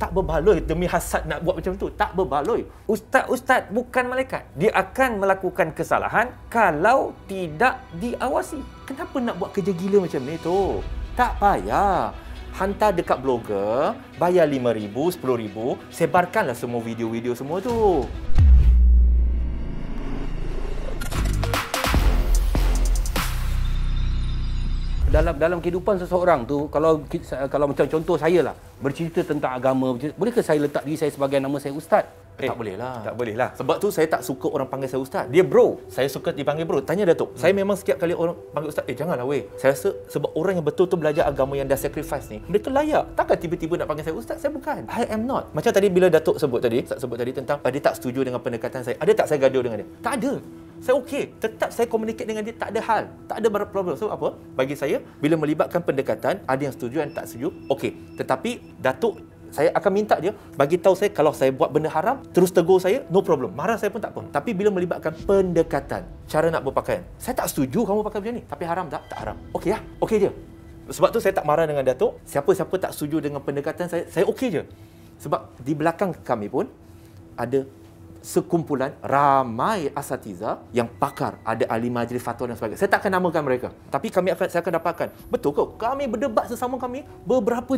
tak berbaloi demi hasad nak buat macam tu. Tak berbaloi. Ustaz-ustaz bukan malaikat. Dia akan melakukan kesalahan kalau tidak diawasi. Kenapa nak buat kerja gila macam ni tu? Tak payah. Hantar dekat blogger, bayar RM5,000, RM10,000, sebarkanlah semua video-video semua tu. Dalam kehidupan seseorang tu, kalau macam contoh saya lah, bercerita tentang agama, boleh ke saya letak diri saya sebagai nama saya ustaz? Tak boleh lah. Tak boleh lah. Sebab tu saya tak suka orang panggil saya ustaz. Dia bro. Saya suka dipanggil bro. Tanya Datuk. Saya memang setiap kali orang panggil ustaz, janganlah weh. Saya rasa sebab orang yang betul-betul belajar agama yang dah sacrifice ni, mereka layak. Takkan tiba-tiba nak panggil saya ustaz? Saya bukan. I am not. Macam tadi bila Datuk sebut tadi, Ustaz sebut tadi tentang dia tak setuju dengan pendekatan saya. Ada tak saya gaduh dengan dia? Tak ada. Saya okey. Tetap saya communicate dengan dia, tak ada hal. Tak ada problem. So apa? Bagi saya, bila melibatkan pendekatan, ada yang setuju dan tak setuju, okey. Tetapi Datuk, saya akan minta dia bagi tahu saya kalau saya buat benda haram, terus tegur saya, no problem. Marah saya pun tak apa. Tapi bila melibatkan pendekatan, cara nak berpakaian, saya tak setuju kamu pakai macam ni. Tapi haram tak? Tak haram. Okey lah. Okey je. Sebab tu saya tak marah dengan Datuk. Siapa-siapa tak setuju dengan pendekatan saya okey je. Sebab di belakang kami pun ada sekumpulan ramai asatiza yang pakar, ada ahli majlis fatwa dan sebagainya. Saya tak akan namakan mereka. Tapi saya akan dapatkan. Betul ke? Kami berdebat sesama kami beberapa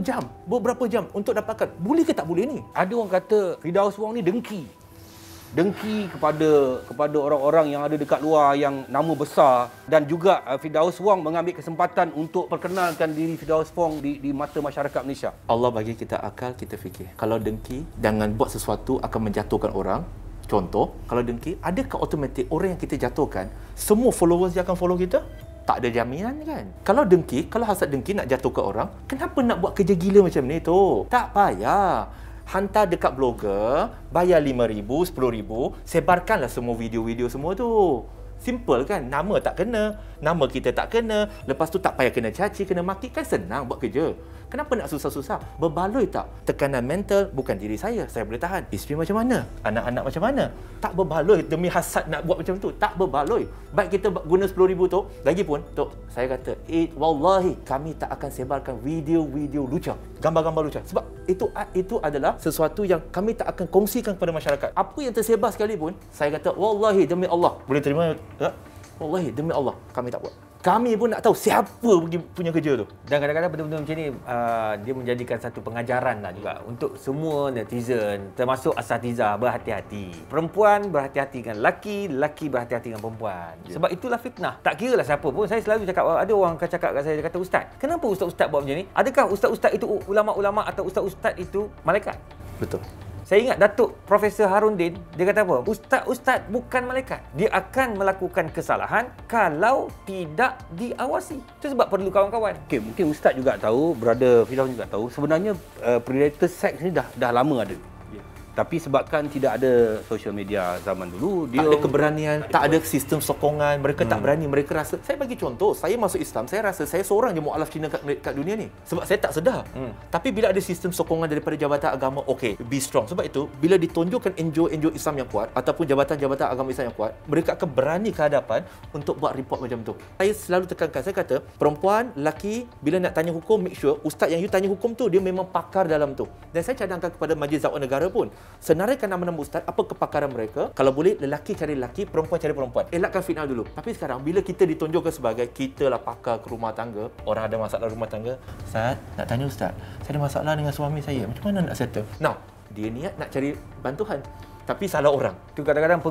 jam untuk dapatkan boleh ke tak boleh ni. Ada orang kata Firdaus Wong ni dengki kepada orang-orang yang ada dekat luar yang nama besar, dan juga Firdaus Wong mengambil kesempatan untuk perkenalkan diri Firdaus Wong di mata masyarakat Malaysia. Allah bagi kita akal, kita fikir. Kalau dengki, jangan buat sesuatu akan menjatuhkan orang. Contoh, kalau dengki, adakah automatik orang yang kita jatuhkan, semua followers dia akan follow kita? Tak ada jaminan kan? Kalau dengki, kalau hasad dengki nak jatuhkan orang, kenapa nak buat kerja gila macam ni tu? Tak payah. Hantar dekat blogger, bayar RM5,000, RM10,000, sebarkanlah semua video-video semua tu. Simple kan? Nama tak kena, nama kita tak kena, lepas tu tak payah kena caci, kena maki, kan senang buat kerja. Kenapa nak susah-susah? Berbaloi tak? Tekanan mental bukan diri saya boleh tahan. Isteri macam mana? Anak-anak macam mana? Tak berbaloi demi hasad nak buat macam tu. Tak berbaloi. Baik kita guna RM10,000 tu, lagipun, Tok, saya kata, wallahi, kami tak akan sebarkan video-video lucu, gambar-gambar lucu. Sebab itu adalah sesuatu yang kami tak akan kongsikan kepada masyarakat. Apa yang tersebar sekalipun, saya kata, wallahi, demi Allah. Boleh terima? Tak? Wallahi, demi Allah, kami tak buat. Kami pun nak tahu siapa punya kerja tu. Dan kadang-kadang benda-benda macam ni dia menjadikan satu pengajaran lah juga untuk semua netizen, termasuk asatiza, berhati-hati. Perempuan berhati-hati dengan lelaki, lelaki berhati-hati dengan perempuan. Sebab itulah fitnah. Tak kira lah siapa pun. Saya selalu cakap, ada orang akan cakap kat saya, dia kata, ustaz, kenapa ustaz-ustaz buat macam ni? Adakah ustaz-ustaz itu ulama-ulama atau ustaz-ustaz itu malaikat? Betul. Saya ingat Datuk Profesor Harundin, dia kata apa? Ustaz-ustaz bukan malaikat. Dia akan melakukan kesalahan kalau tidak diawasi. Itu sebab perlu kawan-kawan. Okey, mungkin ustaz juga tahu, brother Firdaus juga tahu, sebenarnya predator sex ni dah lama ada. Tapi sebabkan tidak ada social media zaman dulu, tak ada keberanian, tak ada sistem sokongan, mereka tak berani, mereka rasa. Saya bagi contoh, saya masuk Islam, saya rasa saya seorang je mualaf Cina kat dunia ni. Sebab saya tak sedar. Tapi bila ada sistem sokongan daripada jabatan agama, okey, be strong. Sebab itu, bila ditunjukkan NGO Islam yang kuat ataupun jabatan-jabatan agama Islam yang kuat, mereka akan berani ke hadapan untuk buat report macam tu. Saya selalu tekankan, saya kata, perempuan, lelaki, bila nak tanya hukum, make sure ustaz yang you tanya hukum tu, dia memang pakar dalam tu. Dan saya cadangkan kepada Majlis Dakwah Negara pun, senaraikan nama-nama ustaz, apa kepakaran mereka. Kalau boleh, lelaki cari lelaki, perempuan cari perempuan. Elakkan fitnah dulu. Tapi sekarang, bila kita ditunjukkan sebagai kita lah pakar ke rumah tangga, orang ada masalah rumah tangga, Ustaz, nak tanya ustaz, saya ada masalah dengan suami saya, macam mana nak settle? Now, dia niat nak cari bantuan, tapi salah orang. Itu kadang-kadang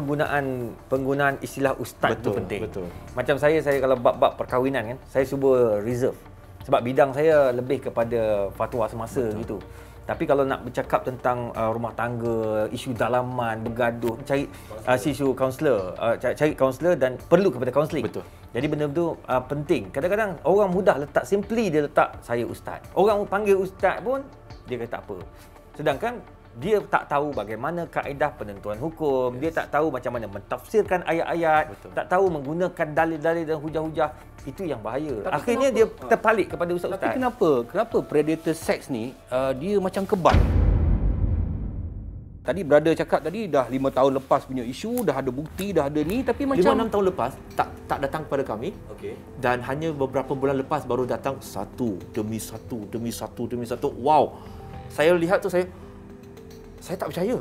penggunaan istilah ustaz tu penting. Betul. Macam saya kalau bab-bab perkahwinan kan, saya cuba reserve. Sebab bidang saya lebih kepada fatwa semasa gitu. Tapi kalau nak bercakap tentang rumah tangga, isu dalaman, bergaduh, cari isu kaunselor, cari kaunselor dan perlu kepada kaunseling. Betul. Jadi benda tu penting. Kadang-kadang orang mudah letak, simply dia letak saya ustaz. Orang panggil ustaz pun dia kata tak apa. Sedangkan dia tak tahu bagaimana kaedah penentuan hukum, dia tak tahu macam mana mentafsirkan ayat-ayat, tak tahu menggunakan dalil-dalil dan hujah-hujah. Itu yang bahaya. Tapi akhirnya dia terpalit kepada ustaz-ustaz. Tapi kenapa predator sex ni dia macam kebal? Tadi brother cakap tadi dah 5 tahun lepas punya isu, dah ada bukti, dah ada ni, tapi macam 5-6 tahun lepas tak datang kepada kami. Okey. Dan hanya beberapa bulan lepas baru datang satu demi satu. Wow. Saya lihat tu, saya Saya tak percaya.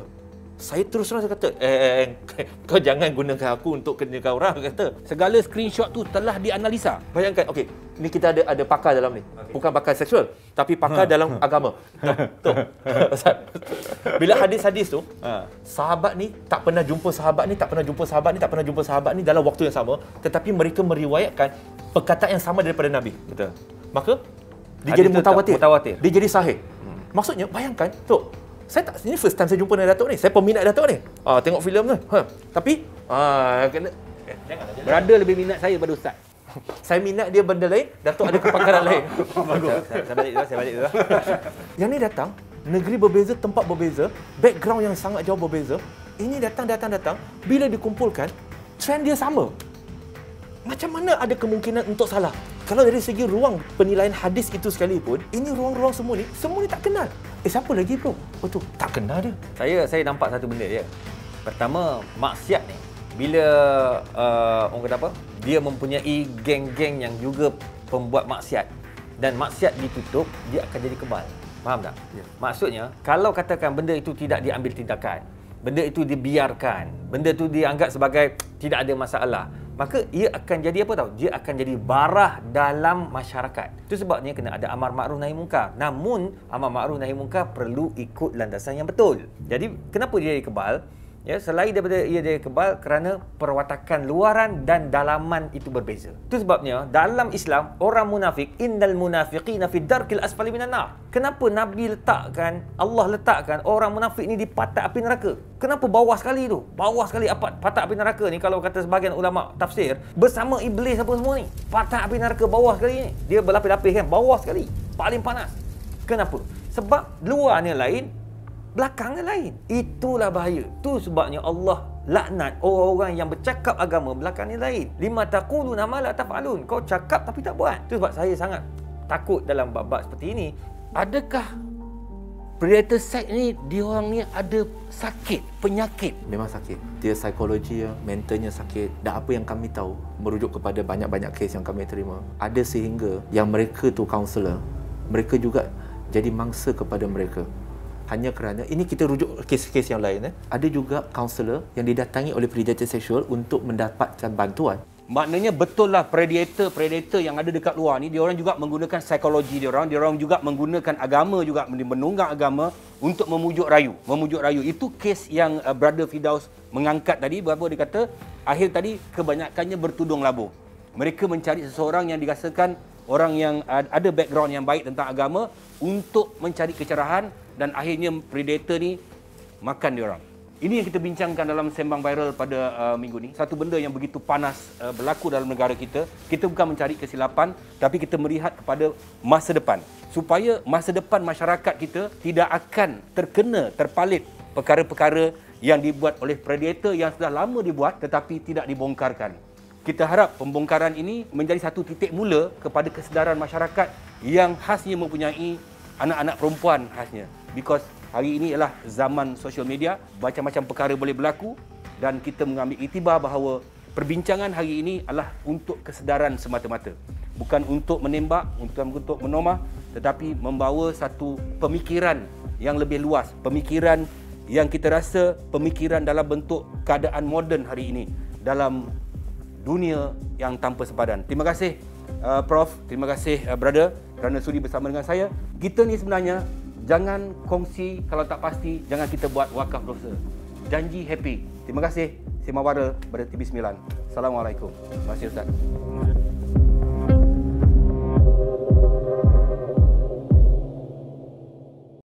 Saya terus terang saya kata, kau jangan gunakan aku untuk kenakan orang, kata. Segala screenshot tu telah dianalisa. Bayangkan, okey, ni kita ada pakar dalam ni. Bukan pakar seksual, tapi pakar dalam agama. Tuh. Bila hadis-hadis tu, sahabat ni tak pernah jumpa sahabat ni, tak pernah jumpa sahabat ni, tak pernah jumpa sahabat ni dalam waktu yang sama, tetapi mereka meriwayatkan perkataan yang sama daripada Nabi. Betul. Maka dia Hadis jadi tu mutawatir. mutawatir. Dia jadi sahih. Maksudnya bayangkan, tu. Ini first time saya jumpa dengan Datuk ni. Saya peminat Datuk ni. Tengok filem tu. Tapi kena Brother lebih minat saya pada ustaz. saya minat dia benda lain, Datuk ada kepakaran lain. Bagus. Saya balik dulu. Yang ni datang, negeri berbeza, tempat berbeza, background yang sangat jauh berbeza. Ini datang. Bila dikumpulkan, trend dia sama. Macam mana ada kemungkinan untuk salah? Kalau dari segi ruang penilaian hadis itu sekalipun, ini ruang-ruang semua ni tak kenal. Siapa lagi bro? Betul, tak kenal dia. Saya nampak satu benda je. Pertama, maksiat ni bila orang kata apa? Dia mempunyai geng-geng yang juga pembuat maksiat dan maksiat ditutup, dia akan jadi kebal. Faham tak? Ya. Maksudnya, kalau katakan benda itu tidak diambil tindakan, benda itu dibiarkan, benda itu dianggap sebagai tidak ada masalah, maka ia akan jadi apa tahu? Dia akan jadi barah dalam masyarakat. Itu sebabnya kena ada amar makruf nahi munkar. Namun amar makruf nahi munkar perlu ikut landasan yang betul. Jadi kenapa dia jadi kebal? Ya, selain daripada ia jadi kebal kerana perwatakan luaran dan dalaman itu berbeza. Itu sebabnya dalam Islam orang munafik, innal munafiqina fi darkil asfali minan nar. Kenapa Nabi letakkan, Allah letakkan orang munafik ni di patak api neraka? Kenapa bawah sekali tu? Bawah sekali patak api neraka ni, kalau kata sebahagian ulama tafsir, bersama iblis apa semua ni. Patak api neraka bawah sekali ni. Dia berlapis-lapis kan, bawah sekali. Paling panas. Kenapa? Sebab luarnya lain, belakangnya lain. Itulah bahaya. Tu sebabnya Allah laknat orang-orang yang bercakap agama belakangnya lain. Lima taquluna ma la taf'alun. Kau cakap tapi tak buat. Tu sebab saya sangat takut dalam bab-bab seperti ini. Adakah predator sex ni, diorang ni ada sakit, penyakit? Memang sakit. Dia psikologi, mentalnya sakit. Dan apa yang kami tahu, merujuk kepada banyak-banyak kes yang kami terima, ada sehingga yang mereka tu kaunselor, mereka juga jadi mangsa kepada mereka. Hanya kerana, ini kita rujuk kes-kes yang lain. Ada juga kaunselor yang didatangi oleh predator seksual untuk mendapatkan bantuan. Maknanya betul lah predator yang ada dekat luar ni, diorang juga menggunakan psikologi diorang juga menggunakan agama juga, menunggang agama untuk memujuk rayu. Itu kes yang Brother Firdaus mengangkat tadi, berapa dia kata, akhir tadi kebanyakannya bertudung labuh. Mereka mencari seseorang yang dirasakan orang yang ada background yang baik tentang agama untuk mencari kecerahan, dan akhirnya predator ni makan diorang. Ini yang kita bincangkan dalam Sembang Viral pada minggu ni. Satu benda yang begitu panas berlaku dalam negara kita. Kita bukan mencari kesilapan, tapi kita melihat kepada masa depan. Supaya masa depan masyarakat kita tidak akan terpalit perkara-perkara yang dibuat oleh predator yang sudah lama dibuat tetapi tidak dibongkarkan. Kita harap pembongkaran ini menjadi satu titik mula kepada kesedaran masyarakat yang khasnya mempunyai anak-anak perempuan khasnya. Because hari ini ialah zaman social media, macam-macam perkara boleh berlaku, dan kita mengambil iktibar bahawa perbincangan hari ini adalah untuk kesedaran semata-mata. Bukan untuk menembak, untuk menomah, tetapi membawa satu pemikiran yang lebih luas. Pemikiran yang kita rasa pemikiran dalam bentuk keadaan moden hari ini dalam dunia yang tanpa sepadan. Terima kasih Prof, terima kasih Brother kerana sudi bersama dengan saya. Kita ni sebenarnya jangan kongsi kalau tak pasti, jangan kita buat wakaf dosa. Janji happy. Terima kasih. Sembang Viral pada TV9. Assalamualaikum. Terima kasih Ustaz.